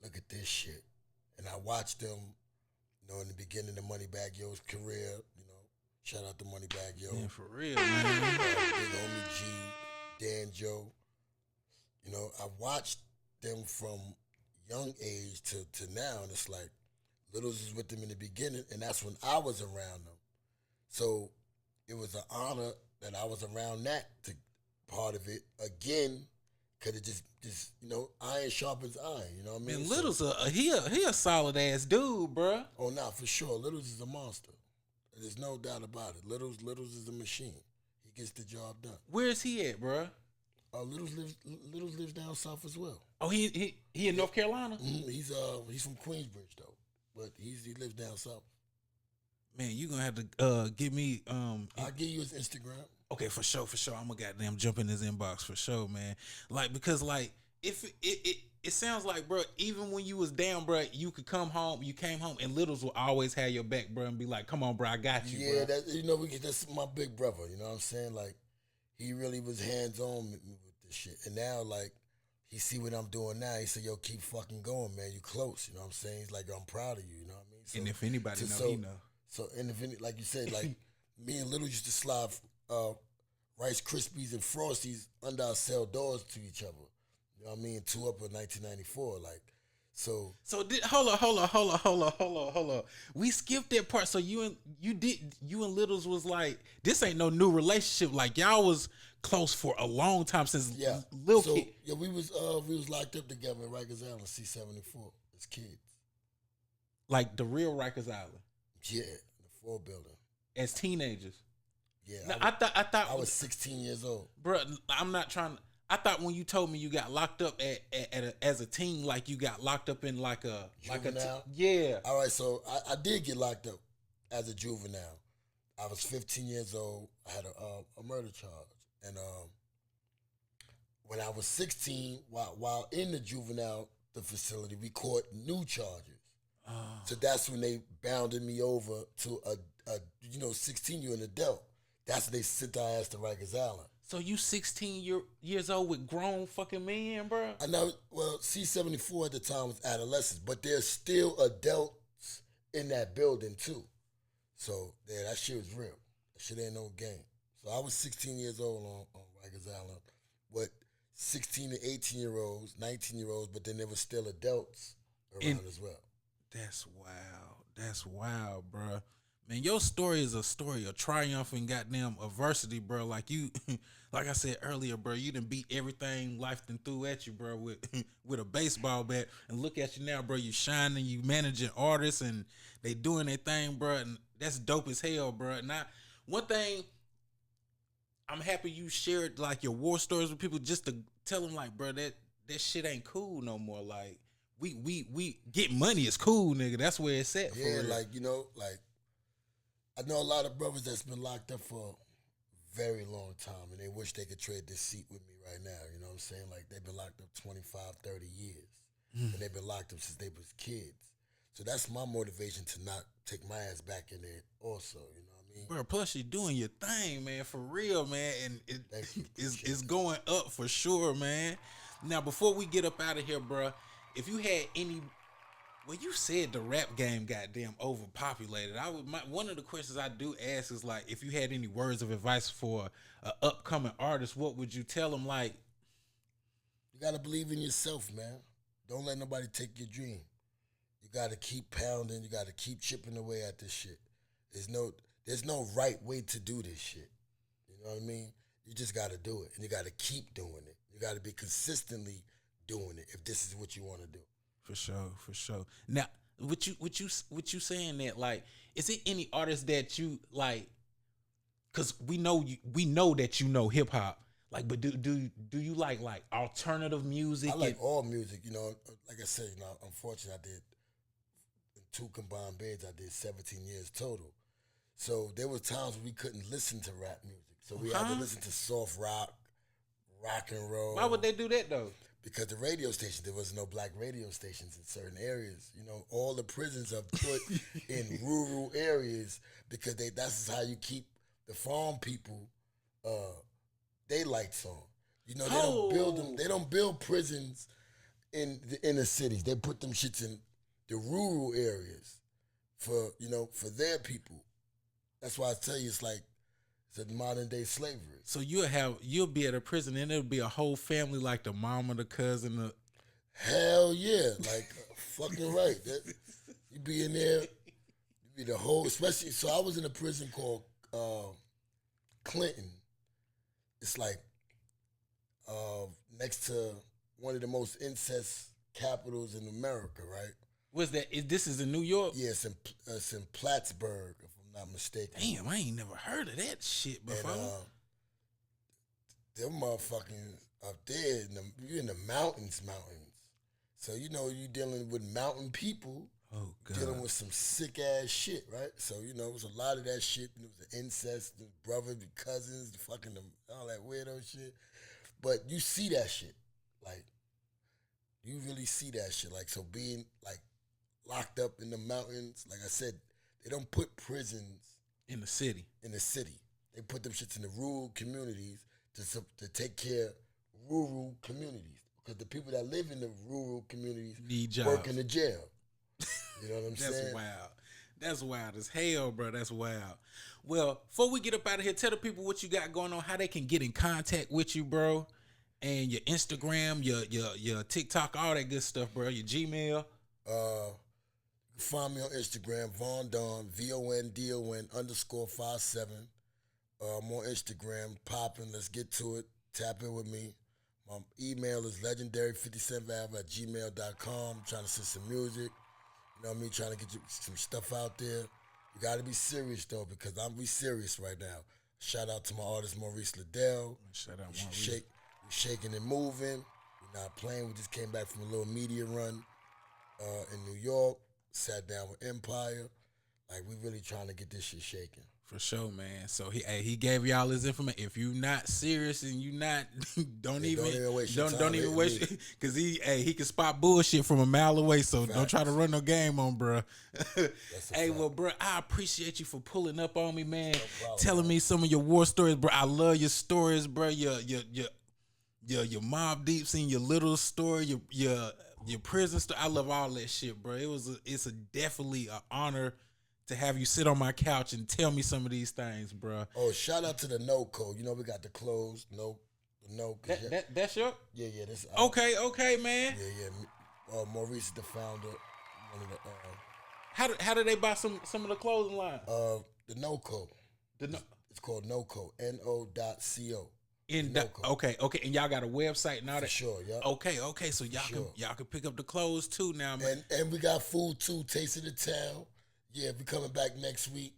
look at this shit. And I watched him, you know, in the beginning of Moneybagg Yo's career. You know, shout out to Moneybagg Yo. Man, for real, man. Big Homie G, Dan Joe. You know, I watched them from young age to now, and it's like Littles was with them in the beginning, and that's when I was around them. So it was an honor that I was around that part of it again, because it just you know, iron sharpens iron. You know what I mean? Man, Little's he a solid ass dude, bro. Oh, nah, for sure. Littles is a monster. There's no doubt about it. Littles is a machine. He gets the job done. Where is he at, bro? Littles lives down south as well. Oh, he in North Carolina? Mm-hmm. He's from Queensbridge though, but he lives down south. Man, you gonna have to give me I'll give you his Instagram. Okay, for sure. I'm gonna goddamn jump in his inbox for sure, man. Like because like if it sounds like, bro, even when you was down, bro, you could come home. You came home, and Littles will always have your back, bro, and be like, "Come on, bro, I got you." Yeah, bro. that's my big brother. You know what I'm saying? Like he really was hands on with this shit, and now like he see what I'm doing now. He said, "Yo, keep fucking going, man. You close." You know what I'm saying? He's like, "I'm proud of you." You know what I mean? So, And if anybody know, he know. So, and if like you said, like me and Little used to slide Rice Krispies and Frosties under our cell doors to each other. You know what I mean? 2 Up in 1994, like so. So hold on. We skipped that part. So you and Littles was like, this ain't no new relationship. Like y'all was close for a long time since little kid. Yeah, we was locked up together in Rikers Island, C-74 as kids. Like the real Rikers Island. Yeah, the 4 building. As teenagers. Yeah, Now, I thought I was 16 years old. Bro, I'm not trying. I thought when you told me you got locked up as a teen, like you got locked up in like a Juvenile? Yeah. All right, so I did get locked up as a juvenile. I was 15 years old. I had a murder charge, and when I was 16, while in the juvenile facility, we caught new charges. So that's when they bounded me over to a 16, you're an adult. That's when they sent our ass to Rikers Island. So you 16 years old with grown fucking men, bro? I know. Well, C-74 at the time was adolescents, but there's still adults in that building too. So yeah, that shit was real. That shit ain't no game. So I was 16 years old on Rikers Island with 16 to 18-year-olds, 19-year-olds, but then there was still adults around as well. That's wild. That's wild, bro. Man, your story is a story of triumph and goddamn adversity, bro. Like you, like I said earlier, bro, you done beat everything life done threw at you, bro, with a baseball bat. And look at you now, bro. You shining, you managing artists, and they doing their thing, bro. And That's dope as hell, bro. Now, one thing I'm happy you shared like your war stories with people just to tell them like, bro, that shit ain't cool no more. Like we get money is cool, nigga. That's where it's at. Yeah, for real. like, you know, like I know a lot of brothers that's been locked up for a very long time and they wish they could trade this seat with me right now. You know what I'm saying? Like they've been locked up 25, 30 years. And they've been locked up since they was kids. So that's my motivation to not take my ass back in there also, you know what I mean? Bro, plus you're doing your thing, man, for real, man, and Thank you. it's going up for sure, man. Now, before we get up out of here, bro, if you had any, well, you said the rap game goddamn overpopulated. One of the questions I do ask is like, if you had any words of advice for an upcoming artist, what would you tell them? Like, You gotta believe in yourself, man. Don't let nobody take your dream. You gotta keep pounding. You gotta keep chipping away at this shit. There's no right way to do this shit. You know what I mean? You just gotta do it, and you gotta keep doing it. You gotta be consistently doing it if this is what you want to do. for sure, for sure. Now, what you saying that like, is it any artist that you like? Because we know that you know hip hop. Like, but do you like alternative music? I like all music. You know, like I said, you know, unfortunately, I did in 2 combined beds. I did 17 years total. So there was times we couldn't listen to rap music. So we had to listen to soft rock, rock and roll. Why would they do that though? Because the radio station, there was no black radio stations in certain areas. You know, all the prisons are put in rural areas because that's how you keep the farm people they lights on. You know, they don't build them. They don't build prisons in the inner cities. They put them shits in the rural areas for their people. That's why I tell you, it's a modern day slavery. So you'll be at a prison and it'll be a whole family, like the mama, the cousin, the Hell yeah, like fucking right. You be in there, you be the whole. Especially, so I was in a prison called Clinton. It's like next to one of the most incest capitals in America, right? what's that? This is in New York? Yeah, it's in Plattsburgh, if I'm not mistaken. Damn, I ain't never heard of that shit before. And them motherfucking up there, you in the mountains. So you know you dealing with mountain people. Oh God. Dealing with some sick ass shit, right? So you know it was a lot of that shit. It was the incest, the brothers, the cousins, the fucking all that weirdo shit. But you see that shit, like you really see that shit. Like so, being like locked up in the mountains. Like I said, they don't put prisons in the city. They put them shits in the rural communities to take care of rural communities because the people that live in the rural communities Need jobs. work in the jail. You know what I'm That's saying? wild. That's wild as hell, bro. That's wild. Well, before we get up out of here, tell the people what you got going on, how they can get in contact with you, bro, and your Instagram, your TikTok, all that good stuff, bro. Your Gmail. Find me on Instagram, Von Don, VONDON_57. I'm on Instagram, popping. Let's get to it. Tap in with me. My email is legendary57valve@gmail.com. I'm trying to send some music. You know what I mean? Trying to get you some stuff out there. You got to be serious, though, because we serious right now. Shout out to my artist, Maurice Liddell. Shout out, We shaking and moving. We're not playing. We just came back from a little media run in New York. Sat down with Empire. Like, we really trying to get this shit shaking. For sure, man. So he gave y'all his information. If you not serious and you not don't even waste your time. don't even waste because he can spot bullshit from a mile away. So Facts. don't try to run no game on, bro. Hey, fact. well, bro, I appreciate you for pulling up on me, man. problem, Telling me some of your war stories, bro. I love your stories, bro. Your Mobb Deep scene, your little story, your prison story. I love all that shit, bro. It's definitely an honor to have you sit on my couch and tell me some of these things, bro. Oh, shout out to the No Code. You know we got the clothes. That's your? Yeah. This. Okay, man. Yeah. Maurice is the founder. One of the. How do they buy some of the clothing line? The No Code. It's called No Code. NO.co. Okay, and y'all got a website and all that. For sure, yeah. Okay, so y'all can pick up the clothes too now, man. And we got food too. Taste of the Town. Yeah, we coming back next week.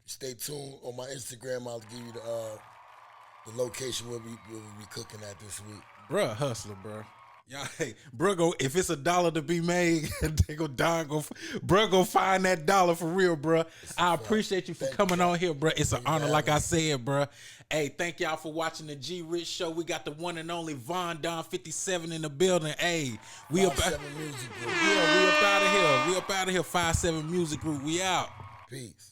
Stay tuned on my Instagram. I'll give you the location where we'll be cooking at this week. Bruh, hustler, bruh. Y'all, hey, bruh, go, if it's $1 to be made, they go down, bruh, go find that dollar for real, bruh. I appreciate you for coming on here, bruh. It's an honor, like I said, bruh. Hey, thank y'all for watching the G Rich Show. We got the one and only Von Don 57 in the building. Hey, we up out Music Group. Yeah, we up out of here. We up out of here. 5-7 Music Group. We out. Peace.